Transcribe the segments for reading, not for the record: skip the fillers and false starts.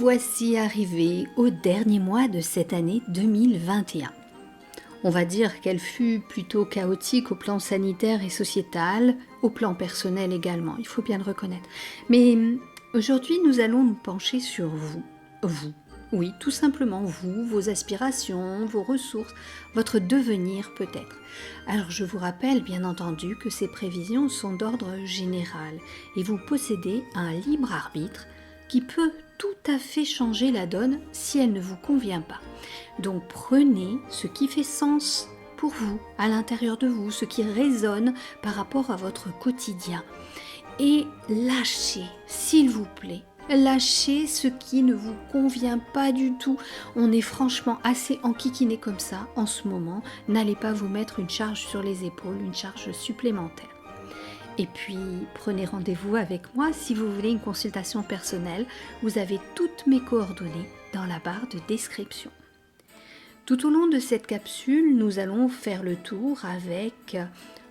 voici arrivés au dernier mois de cette année 2021. On va dire qu'elle fut plutôt chaotique au plan sanitaire et sociétal, au plan personnel également, il faut bien le reconnaître. Mais aujourd'hui, nous allons nous pencher sur vous. Oui, tout simplement vous, vos aspirations, vos ressources, votre devenir peut-être. Alors je vous rappelle bien entendu que ces prévisions sont d'ordre général et vous possédez un libre arbitre qui peut tout à fait changer la donne si elle ne vous convient pas. Donc prenez ce qui fait sens pour vous, à l'intérieur de vous, ce qui résonne par rapport à votre quotidien. Et lâchez, s'il vous plaît, lâchez ce qui ne vous convient pas du tout. On est franchement assez enquiquiné comme ça en ce moment. N'allez pas vous mettre une charge sur les épaules, une charge supplémentaire. Et puis, prenez rendez-vous avec moi si vous voulez une consultation personnelle. Vous avez toutes mes coordonnées dans la barre de description. Tout au long de cette capsule, nous allons faire le tour avec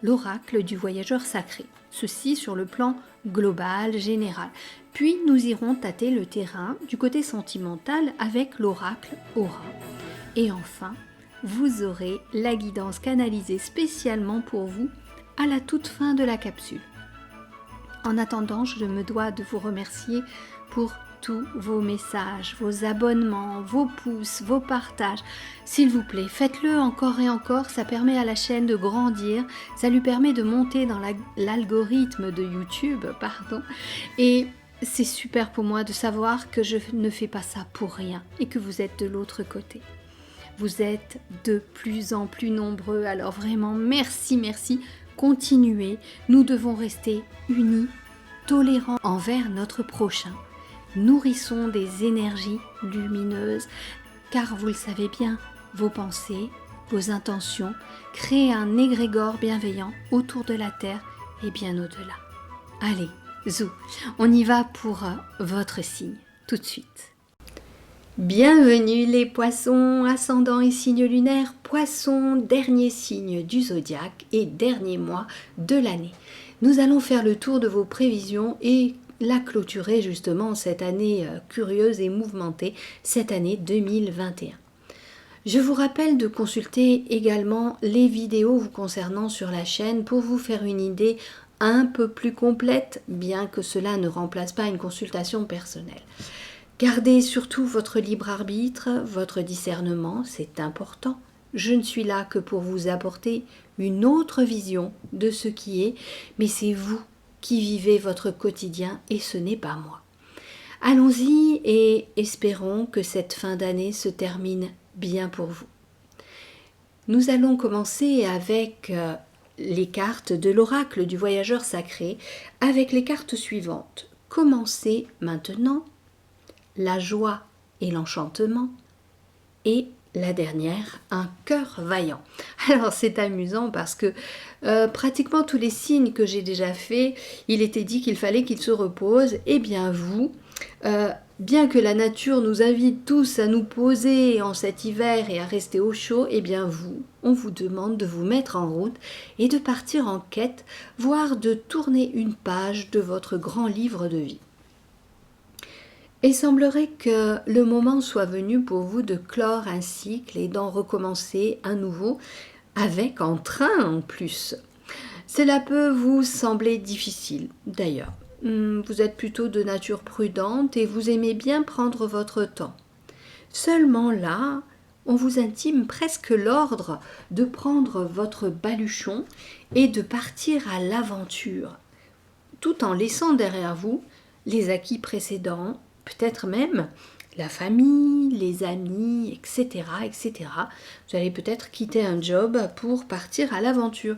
l'oracle du voyageur sacré. Ceci sur le plan global, général. Puis, nous irons tâter le terrain du côté sentimental avec l'oracle Aura. Et enfin, vous aurez la guidance canalisée spécialement pour vous à la toute fin de la capsule. En attendant, je me dois de vous remercier pour tous vos messages, vos abonnements, vos pouces, vos partages. S'il vous plaît, faites-le encore et encore, ça permet à la chaîne de grandir, ça lui permet de monter dans l'algorithme de YouTube, et c'est super pour moi de savoir que je ne fais pas ça pour rien et que vous êtes de l'autre côté. Vous êtes de plus en plus nombreux, alors vraiment merci. Continuez, nous devons rester unis, tolérants envers notre prochain. Nourrissons des énergies lumineuses, car vous le savez bien, vos pensées, vos intentions créent un égrégore bienveillant autour de la Terre et bien au-delà. Allez, zou, on y va pour votre signe, tout de suite. Bienvenue les poissons, ascendant et signe lunaire, poissons, dernier signe du zodiaque et dernier mois de l'année. Nous allons faire le tour de vos prévisions et la clôturer justement cette année curieuse et mouvementée, cette année 2021. Je vous rappelle de consulter également les vidéos vous concernant sur la chaîne pour vous faire une idée un peu plus complète, bien que cela ne remplace pas une consultation personnelle. Gardez surtout votre libre arbitre, votre discernement, c'est important. Je ne suis là que pour vous apporter une autre vision de ce qui est, mais c'est vous qui vivez votre quotidien et ce n'est pas moi. Allons-y et espérons que cette fin d'année se termine bien pour vous. Nous allons commencer avec les cartes de l'oracle du voyageur sacré, avec les cartes suivantes. Commencez maintenant. La joie et l'enchantement, et la dernière, un cœur vaillant. Alors c'est amusant parce que pratiquement tous les signes que j'ai déjà faits, il était dit qu'il fallait qu'ils se reposent, et bien vous, bien que la nature nous invite tous à nous poser en cet hiver et à rester au chaud, et bien vous, on vous demande de vous mettre en route et de partir en quête, voire de tourner une page de votre grand livre de vie. Il semblerait que le moment soit venu pour vous de clore un cycle et d'en recommencer un nouveau, avec entrain en plus. Cela peut vous sembler difficile, d'ailleurs. Vous êtes plutôt de nature prudente et vous aimez bien prendre votre temps. Seulement là, on vous intime presque l'ordre de prendre votre baluchon et de partir à l'aventure, tout en laissant derrière vous les acquis précédents, peut-être même la famille, les amis, etc. Vous allez peut-être quitter un job pour partir à l'aventure.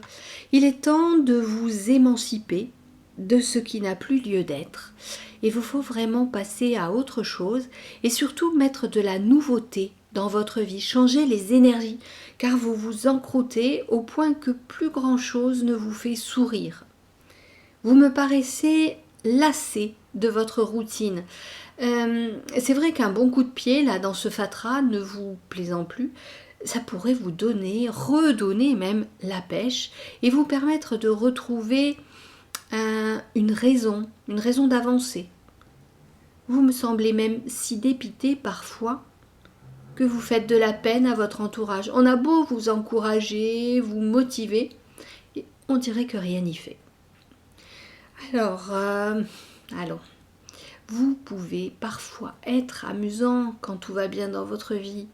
Il est temps de vous émanciper de ce qui n'a plus lieu d'être. Il vous faut vraiment passer à autre chose et surtout mettre de la nouveauté dans votre vie, changer les énergies, car vous vous encroûtez au point que plus grand-chose ne vous fait sourire. Vous me paraissez lassé de votre routine. C'est vrai qu'un bon coup de pied là dans ce fatras ne vous plaisant plus, ça pourrait vous redonner même la pêche et vous permettre de retrouver une raison d'avancer. Vous me semblez même si dépité parfois que vous faites de la peine à votre entourage. On a beau vous encourager, vous motiver, et on dirait que rien n'y fait. Alors, allons. Vous pouvez parfois être amusant quand tout va bien dans votre vie.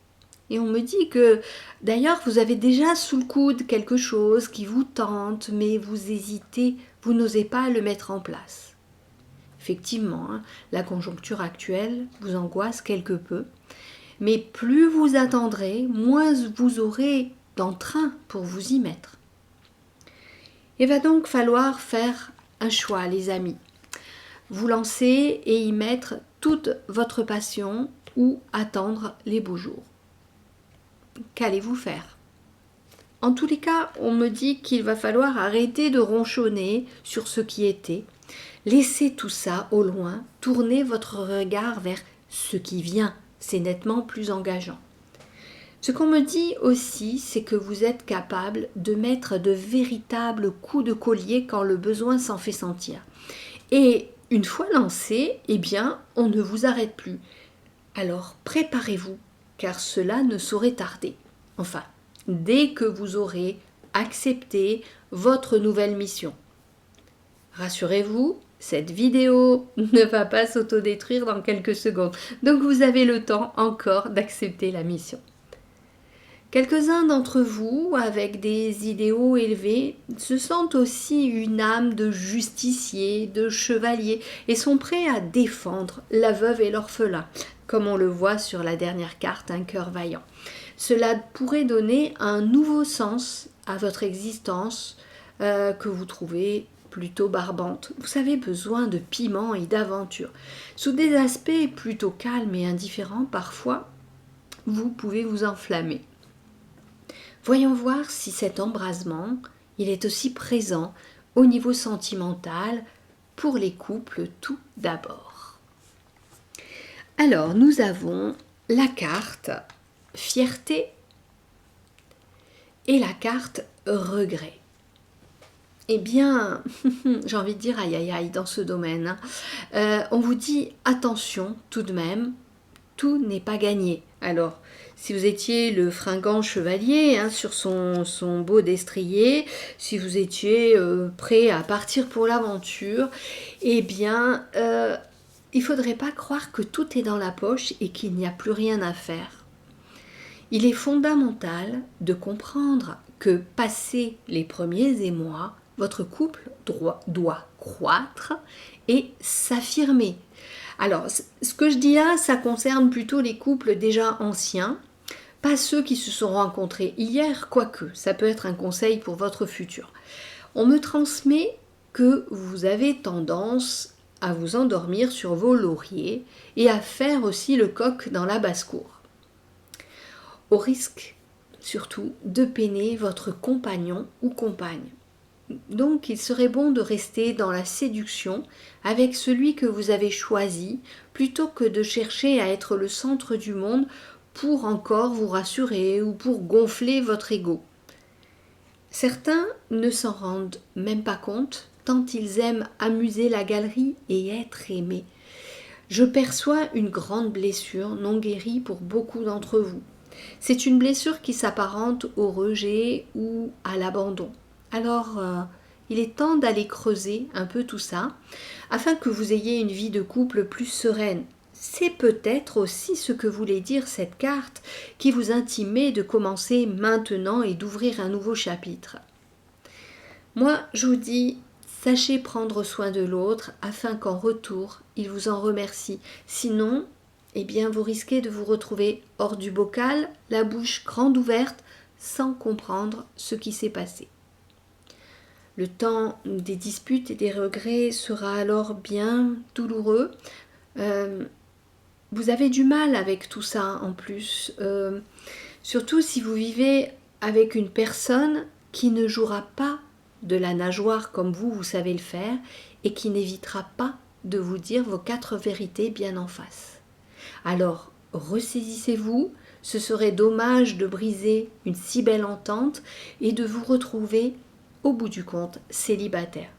Et on me dit que, d'ailleurs, vous avez déjà sous le coude quelque chose qui vous tente, mais vous hésitez, vous n'osez pas le mettre en place. Effectivement, la conjoncture actuelle vous angoisse quelque peu, mais plus vous attendrez, moins vous aurez d'entrain pour vous y mettre. Il va donc falloir faire un choix, les amis. Vous lancer et y mettre toute votre passion ou attendre les beaux jours. Qu'allez-vous faire ? En tous les cas, on me dit qu'il va falloir arrêter de ronchonner sur ce qui était. Laissez tout ça au loin, tournez votre regard vers ce qui vient. C'est nettement plus engageant. Ce qu'on me dit aussi, c'est que vous êtes capable de mettre de véritables coups de collier quand le besoin s'en fait sentir. Et une fois lancé, eh bien, on ne vous arrête plus. Alors préparez-vous, car cela ne saurait tarder. Enfin, dès que vous aurez accepté votre nouvelle mission. Rassurez-vous, cette vidéo ne va pas s'autodétruire dans quelques secondes. Donc vous avez le temps encore d'accepter la mission. Quelques-uns d'entre vous, avec des idéaux élevés, se sentent aussi une âme de justicier, de chevalier, et sont prêts à défendre la veuve et l'orphelin, comme on le voit sur la dernière carte, un cœur vaillant. Cela pourrait donner un nouveau sens à votre existence que vous trouvez plutôt barbante. Vous avez besoin de piment et d'aventure. Sous des aspects plutôt calmes et indifférents, parfois, vous pouvez vous enflammer. Voyons voir si cet embrasement, il est aussi présent au niveau sentimental pour les couples tout d'abord. Alors, nous avons la carte fierté et la carte regret. Eh bien, j'ai envie de dire aïe aïe aïe dans ce domaine. On vous dit attention tout de même, tout n'est pas gagné. Alors, si vous étiez le fringant chevalier sur son beau destrier, si vous étiez prêt à partir pour l'aventure, eh bien, il ne faudrait pas croire que tout est dans la poche et qu'il n'y a plus rien à faire. Il est fondamental de comprendre que, passé les premiers émois, votre couple doit croître et s'affirmer. Alors, ce que je dis là, ça concerne plutôt les couples déjà anciens, pas ceux qui se sont rencontrés hier, quoique, ça peut être un conseil pour votre futur. On me transmet que vous avez tendance à vous endormir sur vos lauriers et à faire aussi le coq dans la basse-cour. Au risque, surtout, de peiner votre compagnon ou compagne. Donc, il serait bon de rester dans la séduction avec celui que vous avez choisi, plutôt que de chercher à être le centre du monde pour encore vous rassurer ou pour gonfler votre ego. Certains ne s'en rendent même pas compte, tant ils aiment amuser la galerie et être aimés. Je perçois une grande blessure non guérie pour beaucoup d'entre vous. C'est une blessure qui s'apparente au rejet ou à l'abandon. Alors, il est temps d'aller creuser un peu tout ça, afin que vous ayez une vie de couple plus sereine. C'est peut-être aussi ce que voulait dire cette carte qui vous intimait de commencer maintenant et d'ouvrir un nouveau chapitre. Moi, je vous dis, sachez prendre soin de l'autre afin qu'en retour, il vous en remercie. Sinon, eh bien, vous risquez de vous retrouver hors du bocal, la bouche grande ouverte, sans comprendre ce qui s'est passé. Le temps des disputes et des regrets sera alors bien douloureux. Vous avez du mal avec tout ça en plus. Surtout si vous vivez avec une personne qui ne jouera pas de la nageoire comme vous savez le faire et qui n'évitera pas de vous dire vos 4 vérités bien en face. Alors, ressaisissez-vous. Ce serait dommage de briser une si belle entente et de vous retrouver au bout du compte, célibataire.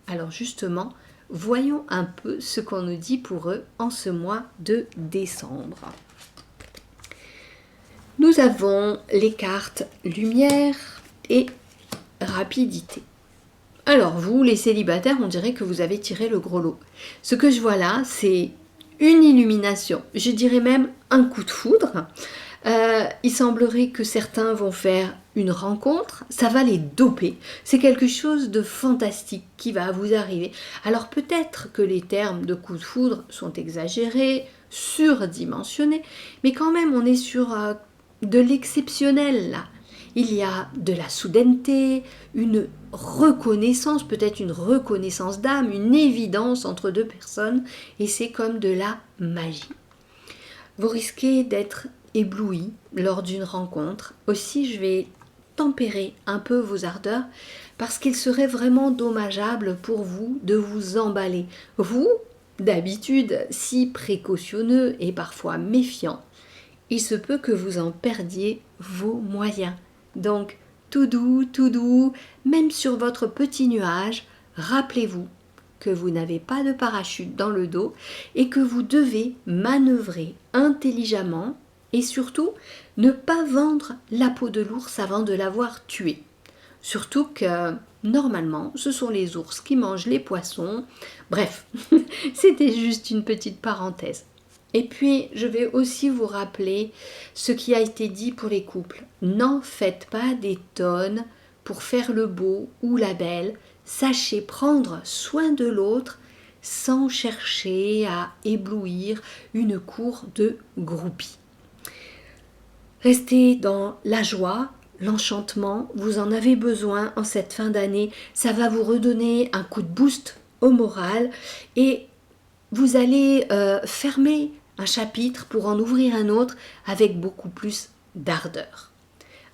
Alors justement, voyons un peu ce qu'on nous dit pour eux en ce mois de décembre. Nous avons les cartes lumière et rapidité. Alors vous, les célibataires, on dirait que vous avez tiré le gros lot. Ce que je vois là, c'est une illumination, je dirais même un coup de foudre. Il semblerait que certains vont faire une rencontre, ça va les doper. C'est quelque chose de fantastique qui va vous arriver. Alors peut-être que les termes de coup de foudre sont exagérés, surdimensionnés, mais quand même on est sur de l'exceptionnel là. Il y a de la soudaineté, une reconnaissance, peut-être une reconnaissance d'âme, une évidence entre deux personnes, et c'est comme de la magie. Vous risquez d'être ébloui lors d'une rencontre. Aussi, je vais tempérer un peu vos ardeurs parce qu'il serait vraiment dommageable pour vous de vous emballer. Vous, d'habitude si précautionneux et parfois méfiant, il se peut que vous en perdiez vos moyens. Donc, tout doux, même sur votre petit nuage, rappelez-vous que vous n'avez pas de parachute dans le dos et que vous devez manœuvrer intelligemment et surtout ne pas vendre la peau de l'ours avant de l'avoir tué. Surtout que normalement ce sont les ours qui mangent les poissons. Bref, c'était juste une petite parenthèse. Et puis, je vais aussi vous rappeler ce qui a été dit pour les couples. N'en faites pas des tonnes pour faire le beau ou la belle. Sachez prendre soin de l'autre sans chercher à éblouir une cour de groupies. Restez dans la joie, l'enchantement. Vous en avez besoin en cette fin d'année. Ça va vous redonner un coup de boost au moral et vous allez fermer un chapitre pour en ouvrir un autre avec beaucoup plus d'ardeur.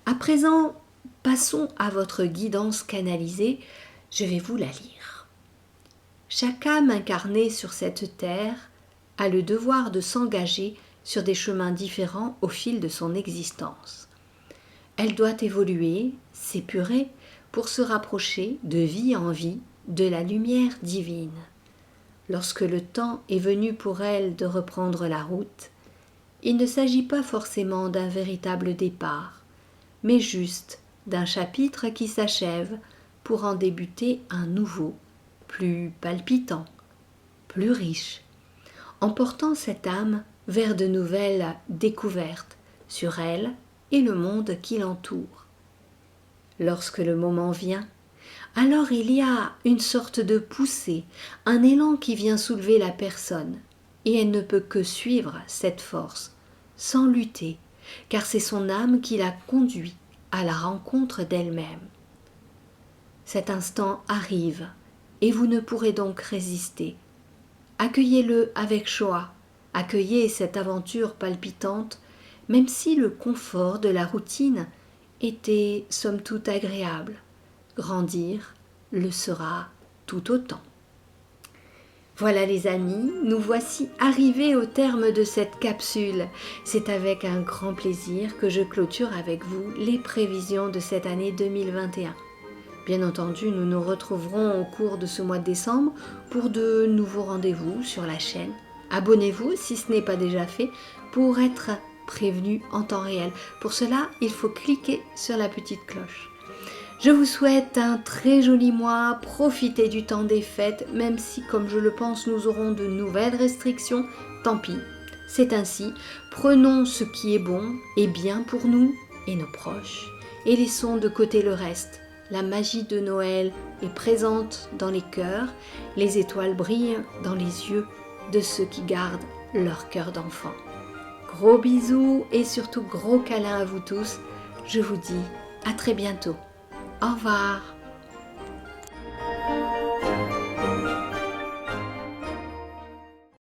À présent, passons à votre guidance canalisée. Je vais vous la lire. Chaque âme incarnée sur cette terre a le devoir de s'engager sur des chemins différents au fil de son existence. Elle doit évoluer, s'épurer pour se rapprocher de vie en vie de la lumière divine. Lorsque le temps est venu pour elle de reprendre la route, il ne s'agit pas forcément d'un véritable départ, mais juste d'un chapitre qui s'achève pour en débuter un nouveau, plus palpitant, plus riche, emportant cette âme vers de nouvelles découvertes sur elle et le monde qui l'entoure. Lorsque le moment vient, alors il y a une sorte de poussée, un élan qui vient soulever la personne, et elle ne peut que suivre cette force, sans lutter, car c'est son âme qui la conduit à la rencontre d'elle-même. Cet instant arrive, et vous ne pourrez donc résister. Accueillez-le avec joie, accueillez cette aventure palpitante, même si le confort de la routine était somme toute agréable. Grandir le sera tout autant. Voilà les amis, nous voici arrivés au terme de cette capsule. C'est avec un grand plaisir que je clôture avec vous les prévisions de cette année 2021. Bien entendu, nous nous retrouverons au cours de ce mois de décembre pour de nouveaux rendez-vous sur la chaîne. Abonnez-vous si ce n'est pas déjà fait pour être prévenu en temps réel. Pour cela, il faut cliquer sur la petite cloche. Je vous souhaite un très joli mois, profitez du temps des fêtes, même si, comme je le pense, nous aurons de nouvelles restrictions, tant pis, c'est ainsi. Prenons ce qui est bon et bien pour nous et nos proches, et laissons de côté le reste. La magie de Noël est présente dans les cœurs, les étoiles brillent dans les yeux de ceux qui gardent leur cœur d'enfant. Gros bisous et surtout gros câlins à vous tous, je vous dis à très bientôt. Au revoir.